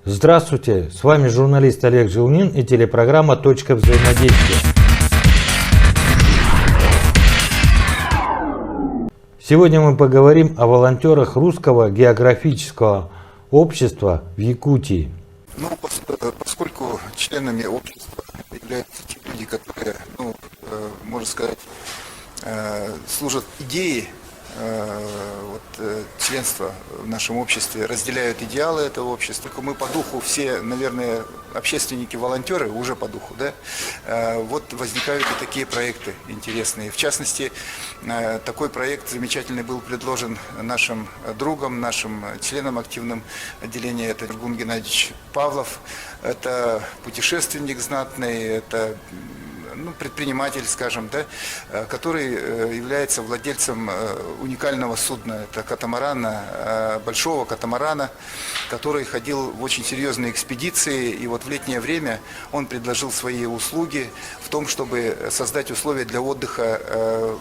Здравствуйте, с вами журналист Олег Желнин и телепрограмма «Точка взаимодействия». Сегодня мы поговорим о волонтерах Русского географического общества в Якутии. Поскольку членами общества являются те люди, которые, можно сказать, служат идее членства в нашем обществе, разделяют идеалы этого общества. Только мы по духу все, наверное, общественники, волонтеры уже по духу, да? Возникают и такие проекты интересные. В частности, такой проект замечательный был предложен нашим другом, нашим членом активным отделения, это Эргун Геннадьевич Павлов. Это путешественник знатный, это предприниматель, скажем, да, который является владельцем уникального судна, это катамарана, большого катамарана, который ходил в очень серьезные экспедиции, и в летнее время он предложил свои услуги в том, чтобы создать условия для отдыха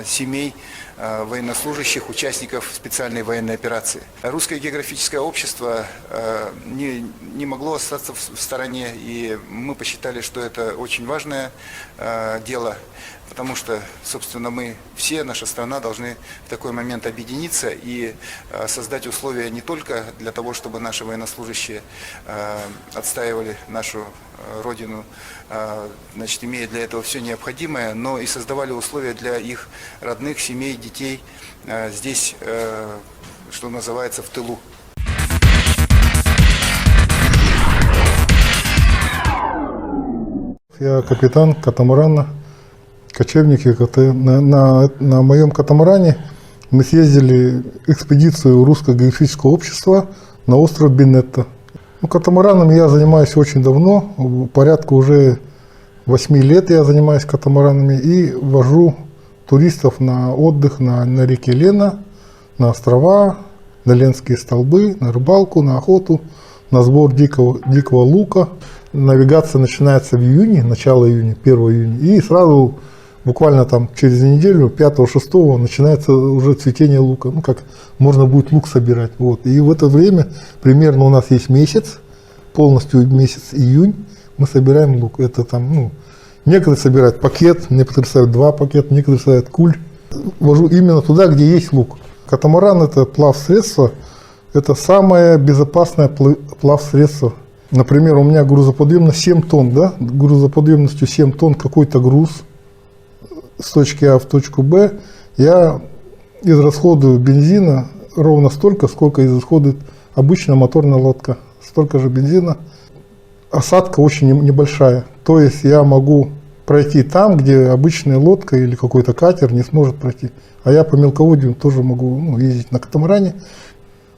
семей военнослужащих, участников специальной военной операции. Русское географическое общество не могло остаться в стороне, и мы посчитали, что это очень важное дело, потому что, собственно, мы все, наша страна, должны в такой момент объединиться и создать условия не только для того, чтобы наши военнослужащие отстаивали нашу Родину, имея для этого все необходимое, но и создавали условия для их родных, семей, детей здесь, что называется, в тылу. Я капитан катамарана, кочевники. На моем катамаране мы съездили экспедицию Русского географического общества на остров Бинетта. Катамараном я занимаюсь очень давно, порядка уже 8 лет я занимаюсь катамаранами и вожу туристов на отдых на реке Лена, на острова, на Ленские столбы, на рыбалку, на охоту, на сбор дикого лука. Навигация начинается в июне, начало июня, 1 июня, и сразу буквально через неделю, 5-6 начинается уже цветение лука, как можно будет лук собирать. И в это время примерно у нас есть месяц, полностью месяц июнь, мы собираем лук. Это некоторые собирают пакет, некоторые ставят 2 пакета, некоторые ставят куль. Вожу именно туда, где есть лук. Катамаран — это плавсредство, это самое безопасное плавсредство. Например, у меня грузоподъемность 7 тонн, да? Грузоподъемностью 7 тонн какой-то груз с точки А в точку Б, я израсходую бензина ровно столько, сколько израсходует обычная моторная лодка. Столько же бензина. Осадка очень небольшая. То есть я могу пройти там, где обычная лодка или какой-то катер не сможет пройти. А я по мелководью тоже могу ездить на катамаране.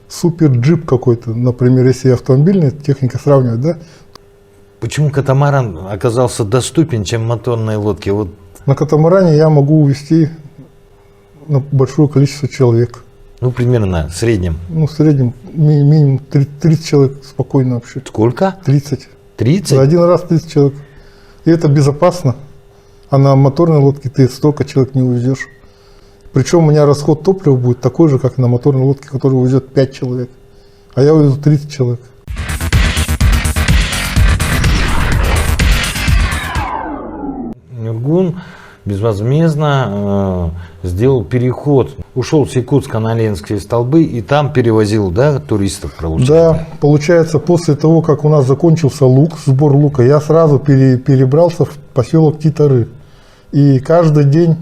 Супер джип какой-то, например, если автомобильная техника сравнивать, да? Почему катамаран оказался доступен, чем моторные лодки? На катамаране я могу увезти большое количество человек. Примерно, в среднем? В среднем минимум 30 человек спокойно вообще. Сколько? 30. 30? За один раз 30 человек. И это безопасно. А на моторной лодке ты столько человек не увезешь. Причем у меня расход топлива будет такой же, как на моторной лодке, которая увезет 5 человек. А я увезу 30 человек. Эргун безвозмездно сделал переход, ушел с Якутска на Ленские столбы и там перевозил, туристов, получается? Да, получается, после того, как у нас закончился сбор лука, я сразу перебрался в поселок Титары. И каждый день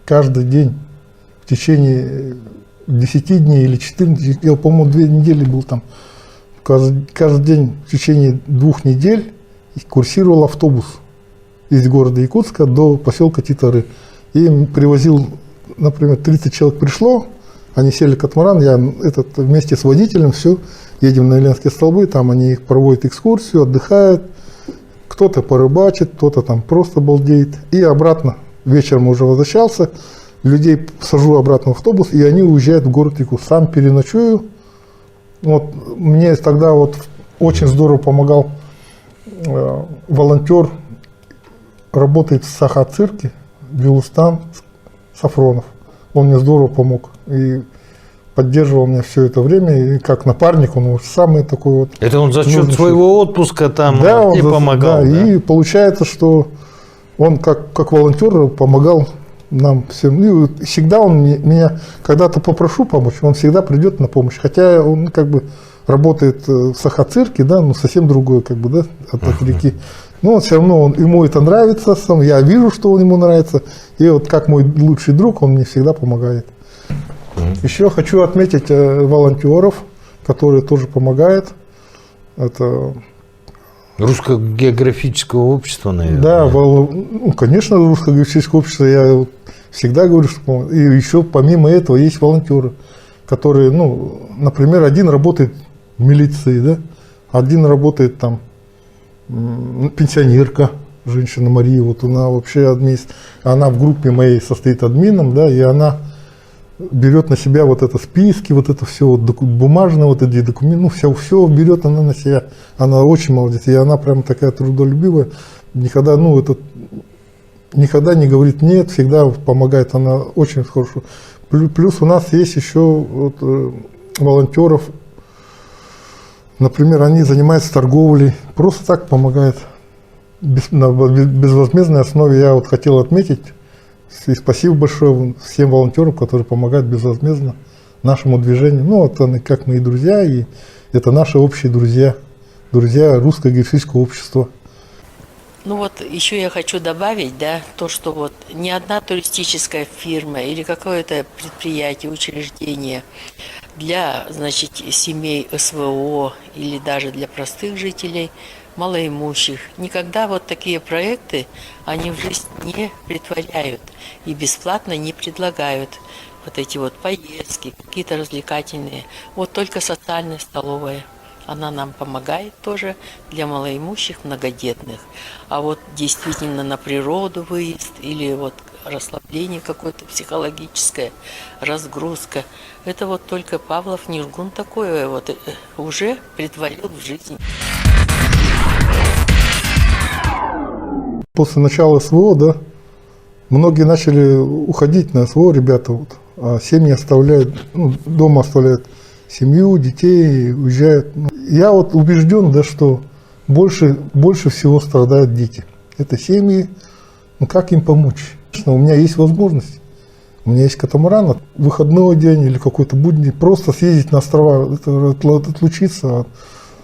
в течение 10 дней или 14, я, по-моему, 2 недели был там, каждый день в течение 2 недель курсировал автобус из города Якутска до поселка Титары. И привозил, например, 30 человек пришло, они сели в катамаран, я вместе с водителем едем на Ленские столбы, там они проводят экскурсию, отдыхают, кто-то порыбачит, кто-то там просто балдеет. И обратно, вечером уже возвращался, людей сажу обратно в автобус, и они уезжают в город Якутск. Сам переночую. Мне тогда очень здорово помогал волонтер, работает в Саха-цирке, Вилустан Сафронов. Он мне здорово помог. И поддерживал меня все это время, и как напарник, он вот самый такой вот. Это он за счет нужный своего отпуска там Да, он и помогал. да, Да? и получается, что он как волонтер помогал нам всем. И вот всегда он меня когда-то попрошу помочь, он всегда придет на помощь. Хотя он как бы работает в Сахацирке, да, ну совсем другой, как бы, да, от реки. Но все равно ему это нравится, я вижу, что ему нравится. И вот как мой лучший друг, он мне всегда помогает. Еще хочу отметить волонтеров, которые тоже помогают. Это Русско-географического общества, наверное. да, ну, конечно, русское географическое общество, я вот всегда говорю, что и еще помимо этого есть волонтеры, которые, ну, например, один работает в милиции, да, один работает там пенсионерка, женщина Мария, вот она вообще она в группе моей состоит админом, да, и она берет на себя вот это списки, вот это все вот бумажное, вот эти документы, ну все берет она на себя, она очень молодец, и она прям такая трудолюбивая, никогда, ну это, никогда не говорит нет, всегда помогает, она очень хорошо. Плюс у нас есть еще вот, волонтеров, например, они занимаются торговлей, просто так помогают, на безвозмездной основе. Я вот хотел отметить, и спасибо большое всем волонтерам, которые помогают безвозмездно нашему движению. Ну, вот они как мои друзья, и это наши общие друзья, друзья Русского географического общества. Ну вот еще я хочу добавить, да, то, что вот ни одна туристическая фирма или какое-то предприятие, учреждение для, значит, семей СВО или даже для простых жителей, малоимущих, никогда вот такие проекты они в жизнь не претворяют и бесплатно не предлагают вот эти вот поездки, какие-то развлекательные. Вот только социальная столовая. Она нам помогает тоже для малоимущих, многодетных. А вот действительно на природу выезд или вот расслабление какое-то психологическое, разгрузка. Это вот только Павлов Нижгун такое вот уже претворил в жизнь. После начала СВО, да, многие начали уходить на СВО, ребята, вот, а семьи оставляют, ну, дома оставляют семью, детей, уезжают. Я вот убежден, да, что больше всего страдают дети. Это семьи, ну как им помочь? У меня есть возможность, у меня есть катамаран, выходной день или какой-то будний, просто съездить на острова, отлучиться,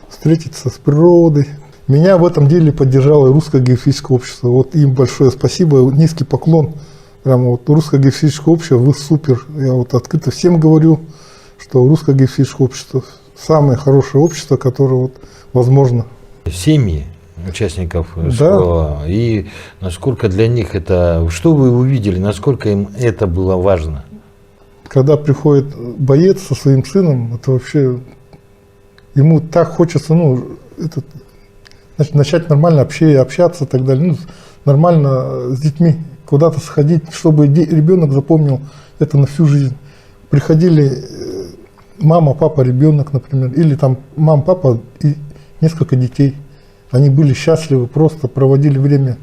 встретиться с природой. Меня в этом деле поддержало Русское географическое общество. Вот им большое спасибо, низкий поклон. Прямо вот Русское географическое общество, вы супер. Я вот открыто всем говорю, что Русское географическое общество самое хорошее общество, которое вот возможно. Семьи участников Да. СВО, и насколько для них это, что вы увидели, насколько им это было важно? Когда приходит боец со своим сыном, это вообще, ему так хочется, ну, начать нормально общаться и так далее, ну, нормально с детьми куда-то сходить, чтобы ребенок запомнил это на всю жизнь. Приходили мама, папа, ребенок, например, или там мама, папа и несколько детей. Они были счастливы, просто проводили время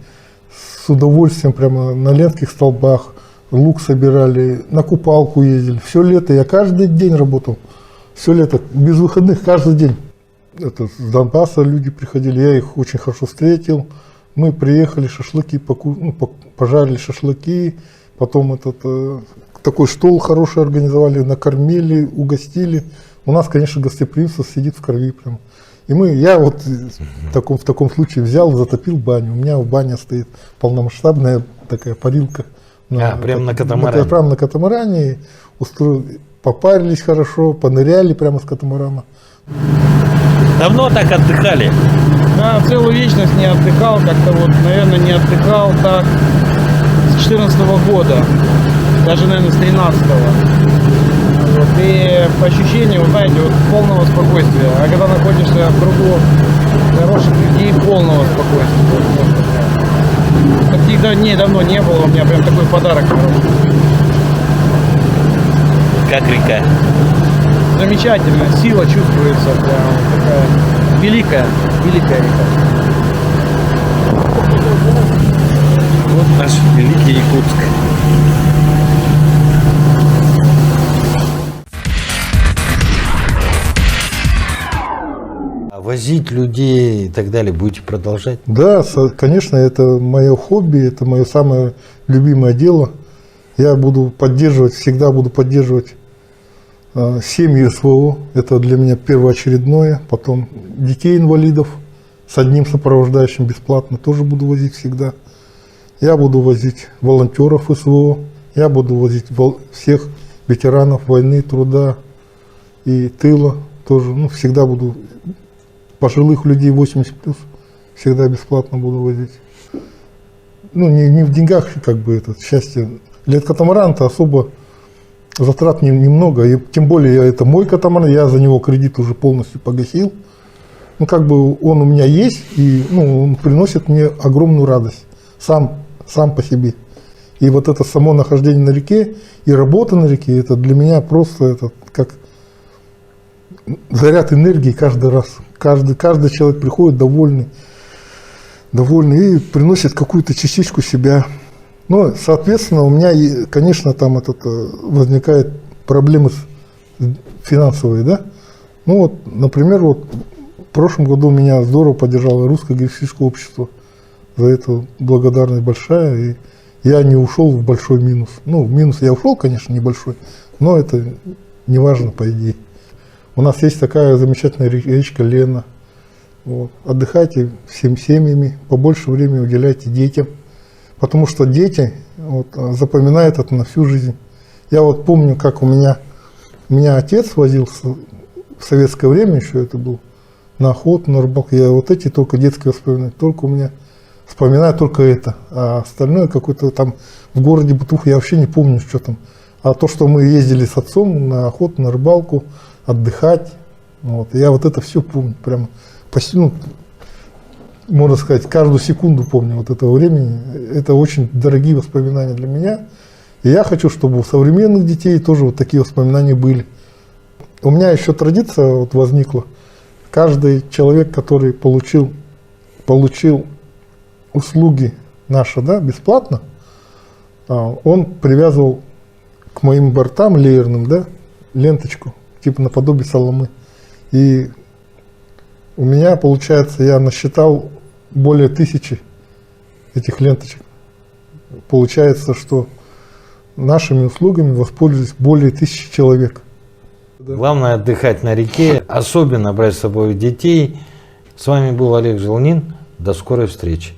с удовольствием, прямо на ленских столбах, лук собирали, на купалку ездили. Все лето, я каждый день работал, все лето, без выходных, каждый день. Это с Донбасса люди приходили, я их очень хорошо встретил. Мы приехали, шашлыки, пожарили шашлыки, потом такой стол хороший организовали, накормили, угостили. У нас, конечно, гостеприимство сидит в крови прям. И я вот в таком случае взял, затопил баню. У меня в бане стоит полномасштабная такая парилка. Прямо на катамаране. Прямо на катамаране. Попарились хорошо, поныряли прямо с катамарана. Давно так отдыхали? Да, целую вечность не отдыхал, как-то вот, наверное, не отдыхал так с 14 года, даже, наверное, с 13-го. Вот, и по ощущению, вы знаете, вот полного спокойствия. А когда находишься в кругу хороших людей, полного спокойствия. Таких дней давно не было, у меня прям такой подарок хороший. Как река? Замечательно, сила чувствуется, прям такая великая река. Вот наш великий Якутск. Возить людей и так далее будете продолжать? Да, конечно, это мое хобби, это мое самое любимое дело. Я буду поддерживать, всегда буду поддерживать семьи СВО. Это для меня первоочередное. Потом детей инвалидов с одним сопровождающим бесплатно тоже буду возить всегда. Я буду возить волонтеров СВО. Я буду возить всех ветеранов войны, труда и тыла. Тоже, всегда буду пожилых людей 80+, всегда бесплатно буду возить. Не в деньгах, как бы, это счастье. Для катамарана-то особо затрат немного, и тем более это мой катамаран, я за него кредит уже полностью погасил. Как бы он у меня есть, и он приносит мне огромную радость, сам по себе. И вот это само нахождение на реке и работа на реке, это для меня просто это как заряд энергии каждый раз. Каждый человек приходит довольный и приносит какую-то частичку себя. Соответственно, у меня, конечно, там возникают проблемы финансовые, да. Например, в прошлом году меня здорово поддержало Русское географическое общество. За это благодарность большая. И я не ушел в большой минус. В минус я ушел, конечно, небольшой, но это не важно, по идее. У нас есть такая замечательная речка Лена. Отдыхайте всем семьями, побольше времени уделяйте детям. Потому что дети запоминают это на всю жизнь. Я помню, как у меня отец возился в советское время, еще это был, на охоту, на рыбалку. Я эти только детские воспоминания, только у меня вспоминаю только это. А остальное какое-то там в городе Бутух я вообще не помню, что там. А то, что мы ездили с отцом на охоту, на рыбалку, отдыхать, я это все помню. Прямо можно сказать, каждую секунду помню этого времени. Это очень дорогие воспоминания для меня. И я хочу, чтобы у современных детей тоже такие воспоминания были. У меня еще традиция возникла. Каждый человек, который получил услуги наши, бесплатно, он привязывал к моим бортам леерным, ленточку, типа наподобие соломы. И у меня, получается, я насчитал более 1000 этих ленточек. Получается, что нашими услугами воспользовались более 1000 человек. Главное отдыхать на реке, особенно брать с собой детей. С вами был Олег Желнин. До скорой встречи.